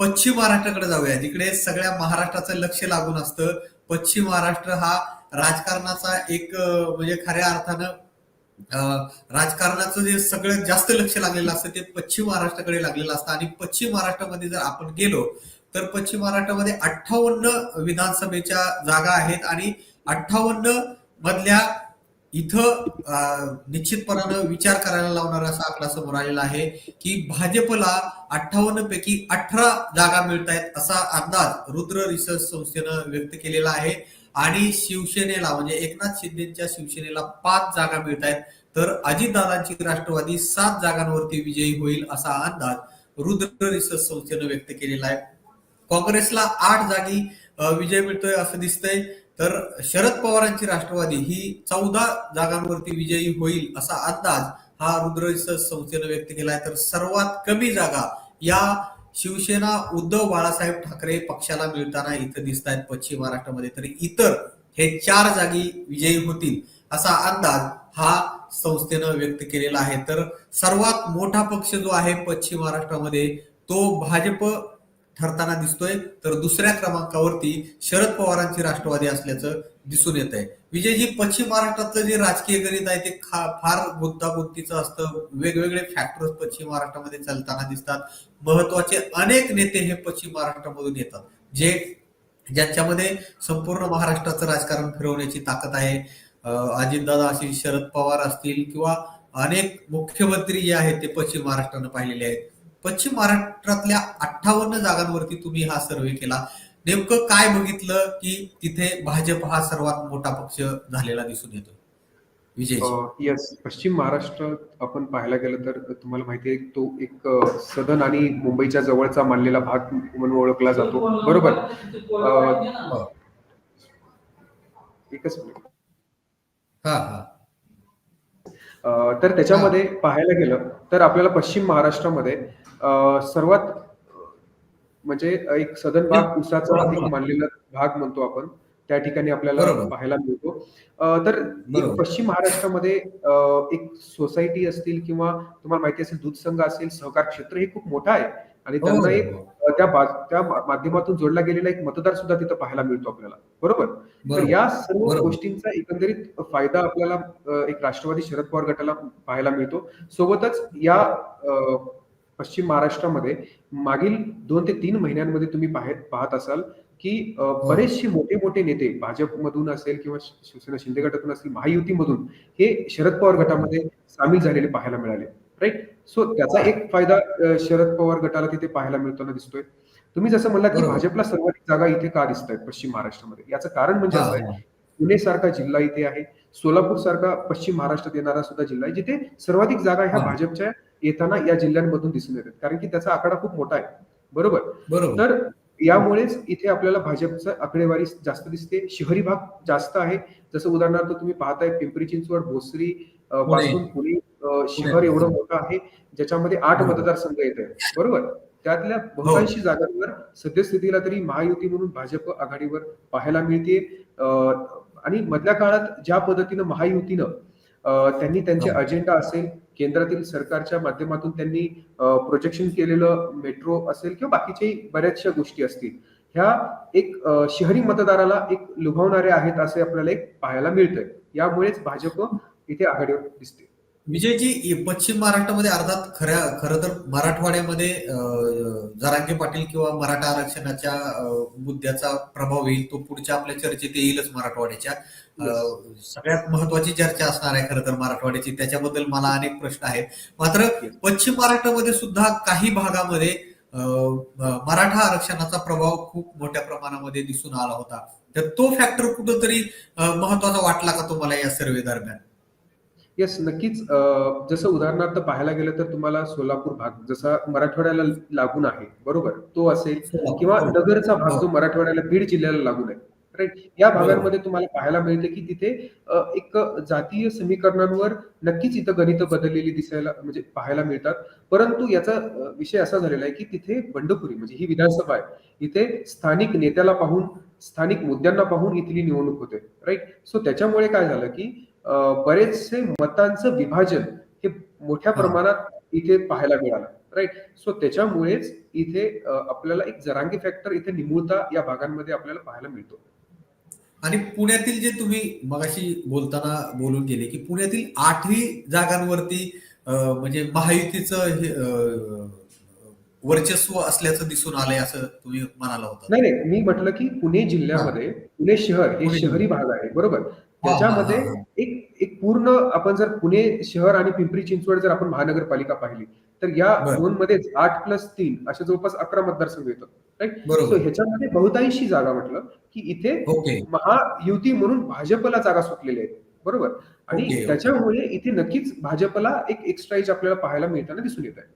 पश्चिम महाराष्ट्राकडे जाऊया, जिकडे सगळ्या महाराष्ट्राचं लक्ष लागून असतं. पश्चिम महाराष्ट्र हा राजकारणाचा एक म्हणजे खऱ्या अर्थानं राजकारणाचं जे सगळं जास्त लक्ष लागलेलं असतं ते पश्चिम महाराष्ट्राकडे लागलेलं असतं. आणि पश्चिम महाराष्ट्रामध्ये जर आपण गेलो तर पश्चिम महाराष्ट्रामध्ये 58 विधानसभेच्या जागा आहेत आणि 58 मधल्या इथं निश्चितपणानं विचार करायला लावणारा असा आकडा समोर आलेला आहे की भाजपला 58 पैकी 18 जागा मिळत आहेत असा अंदाज रुद्र रिसर्च संस्थेनं व्यक्त केलेला आहे. आणि शिवसेनेला म्हणजे एकनाथ शिंदेच्या शिवसेनेला 5 जागा मिळत आहेत, तर अजितदादांची राष्ट्रवादी 7 जागांवरती विजयी होईल असा अंदाज रुद्र रिसर्च संस्थेनं व्यक्त केलेला आहे. काँग्रेसला 8 जागी विजय मिळतोय असं दिसतंय, तर शरद पवारांची राष्ट्रवादी ही 14 जागांवरती विजयी होईल असा अंदाज हा रुद्र रिसर्च संस्थेनं व्यक्त केलाय. तर सर्वात कमी जागा या शिवसेना उद्धव बाळासाहेब ठाकरे पक्षाला मिळताना इथं दिसत आहेत पश्चिम महाराष्ट्रामध्ये. तर इतर हे 4 जागी विजयी होतील असा अंदाज हा संस्थेनं व्यक्त केलेला आहे. तर सर्वात मोठा पक्ष जो आहे पश्चिम महाराष्ट्रामध्ये तो भाजप ठरताना दिसतोय, तर दुसऱ्या क्रमांकावरती शरद पवारांची राष्ट्रवादी असल्याचं दिसून येत आहे. विजयजी, पश्चिम महाराष्ट्रातलं जे राजकीय गणित आहे ते फार गुंतागुंतीचं असतं. वेगवेगळे फॅक्टर्स पश्चिम महाराष्ट्रामध्ये चालताना दिसतात. महत्वाचे अनेक नेते हे पश्चिम महाराष्ट्रामधून येतात, ज्यांच्यामध्ये संपूर्ण महाराष्ट्राचं राजकारण फिरवण्याची ताकद आहे. अजितदादा असतील, शरद पवार असतील किंवा अनेक मुख्यमंत्री जे आहेत ते पश्चिम महाराष्ट्रानं पाहिलेले आहेत. पश्चिम महाराष्ट्रातल्या 58 जागांवरती तुम्ही हा सर्वे केला, नेमकं काय बघितलं की तिथे भाजप हा सर्वात मोठा पक्ष झालेला दिसून येतो? विजयजी. येस, पश्चिम महाराष्ट्र आपण पाहायला गेलं तर तुम्हाला माहिती आहे तो एक सदन आणि मुंबईच्या जवळचा मानलेला भाग म्हणून ओळखला जातो, बरोबर? एकच मिनिट. तर त्याच्यामध्ये पाहायला गेलं तर आपल्याला पश्चिम महाराष्ट्रामध्ये सर्वात म्हणजे एक सदन भाग उसाचा एक मानलेला भाग म्हणतो आपण, त्या ठिकाणी आपल्याला पाहायला मिळतो. तर पश्चिम महाराष्ट्रामध्ये एक सोसायटी असतील किंवा तुम्हाला माहिती असेल दूध संघ असेल, सहकार क्षेत्र हे खूप मोठं आहे आणि त्यांना एक त्या माध्यमातून जोडला गेलेला एक मतदार सुद्धा तिथं पाहायला मिळतो आपल्याला, बरोबर? तर या सर्व गोष्टींचा एकंदरीत फायदा आपल्याला एक राष्ट्रवादी शरद पवार गटाला पाहायला मिळतो. सोबतच या पश्चिम महाराष्ट्रामध्ये मागील 2 ते 3 महिन्यांमध्ये तुम्ही पाहत असाल की बरेचसे मोठे मोठे नेते भाजपमधून असेल किंवा शिवसेना शिंदे गटातून असेल, महायुतीमधून हे शरद पवार गटामध्ये सामील झालेले पाहायला मिळाले, राईट? सो त्याचा एक फायदा शरद पवार गटाला तिथे पाहायला मिळताना दिसतोय. तुम्ही जसं म्हणला की भाजपला सर्वाधिक जागा इथे का दिसत आहेत पश्चिम महाराष्ट्रामध्ये, याचं कारण म्हणजे असं आहे, पुणे सारखा जिल्हा इथे आहे, सोलापूर सारखा पश्चिम महाराष्ट्रात येणारा सुद्धा जिल्हा आहे, जिथे सर्वाधिक जागा ह्या भाजपच्या येताना या जिल्ह्यांमधून दिसून येतात, कारण की त्याचा आकडा खूप मोठा आहे, बरोबर? तर यामुळेच इथे आपल्याला भाजपचं आकडेवारी जास्त दिसते. शहरी भाग जास्त आहे, जसं उदाहरणार्थ तुम्ही पाहताय पिंपरी चिंचवड, भोसरी पासून पुणे शहर एवढं मोठं आहे, ज्याच्यामध्ये 8 मतदारसंघ येत आहेत, बरोबर? त्यातल्या बहुतांशी जागांवर सद्यस्थितीला तरी महायुती म्हणून भाजप आघाडीवर पाहायला मिळते. आणि मधल्या काळात ज्या पद्धतीनं महायुतीनं त्यांनी त्यांचे अजेंडा असेल, केंद्रातील सरकारच्या माध्यमातून त्यांनी प्रोजेक्शन केलेलं मेट्रो असेल किंवा बाकीच्याही बऱ्याचशा गोष्टी असतील, ह्या एक शहरी मतदाराला एक लुभावणाऱ्या आहेत असे आपल्याला एक पाहायला मिळतंय. यामुळेच भाजप इथे आघाडीवर दिसते. विजयजी, पश्चिम महाराष्ट्रामध्ये अर्थात खरं तर मराठवाड्यामध्ये जरांगे पाटील किंवा मराठा आरक्षणाच्या मुद्द्याचा प्रभाव होईल, तो पुढच्या आपल्या चर्चेत येईलच. मराठवाड्याच्या सगळ्यात महत्वाची चर्चा असणार आहे खरं तर मराठवाड्याची, त्याच्याबद्दल मला अनेक प्रश्न आहेत. मात्र पश्चिम महाराष्ट्रामध्ये सुद्धा काही भागामध्ये मराठा आरक्षणाचा प्रभाव खूप मोठ्या प्रमाणामध्ये दिसून आला होता, तर तो फॅक्टर कुठंतरी महत्वाचा वाटला का तुम्हाला या सर्वे दरम्यान? येस, नक्कीच. जसं उदाहरणार्थ पाहायला गेलं तर तुम्हाला सोलापूर भाग जसा मराठवाड्याला लागून आहे, बरोबर, तो असेल किंवा नगरचा भाग जो मराठवाड्याला बीड जिल्ह्याला लागून आहे, राईट? या भागांमध्ये तुम्हाला पाहायला मिळते की तिथे एक जातीय समीकरणांवर नक्कीच इथं गणित बदललेली दिसायला म्हणजे पाहायला मिळतात. परंतु याचा विषय असा झालेला आहे की तिथे बंडखोरी म्हणजे ही विधानसभा आहे, इथे स्थानिक नेत्याला पाहून, स्थानिक मुद्द्यांना पाहून इथली निवडणूक होते, राईट? सो त्याच्यामुळे काय झालं की बरेचसे मतांचं विभाजन हे मोठ्या प्रमाणात इथे पाहायला मिळालं. राईट. सो त्याच्यामुळेच इथे आपल्याला एक जरांगे फॅक्टर इथे निमुळता या भागांमध्ये आपल्याला पाहायला मिळतो. आणि पुण्यातील जे तुम्ही मगाशी बोलताना बोलून गेले की पुण्यातील 8ही जागांवरती म्हणजे महायुतीचं वर्चस्व असल्याचं दिसून आलंय असं तुम्ही म्हणाला होता. नाही, नाही. मी म्हटलं की पुणे हा, जिल्ह्यामध्ये पुणे शहर हे पुणे शहरी भाग आहे, बरोबर. हा हा त्याच्यामध्ये हा हा. एक एक पूर्ण आपण जर पुणे शहर आणि पिंपरी चिंचवड जर आपण महानगरपालिका पाहिली, तर या बर, झोनमध्येच 8+3 अशा जवळपास 11 मतदारसंघ येतात. राईट. सो बरोबर. ह्याच्यामध्ये बहुतांशी जागा म्हटलं की इथे ओके महायुती म्हणून भाजपला जागा सुटलेल्या आहेत. बरोबर. आणि ओके ओके. त्याच्यामुळे इथे नक्कीच भाजपला एक एक्स्ट्रा एज आपल्याला पाहायला मिळताना दिसून येत आहे.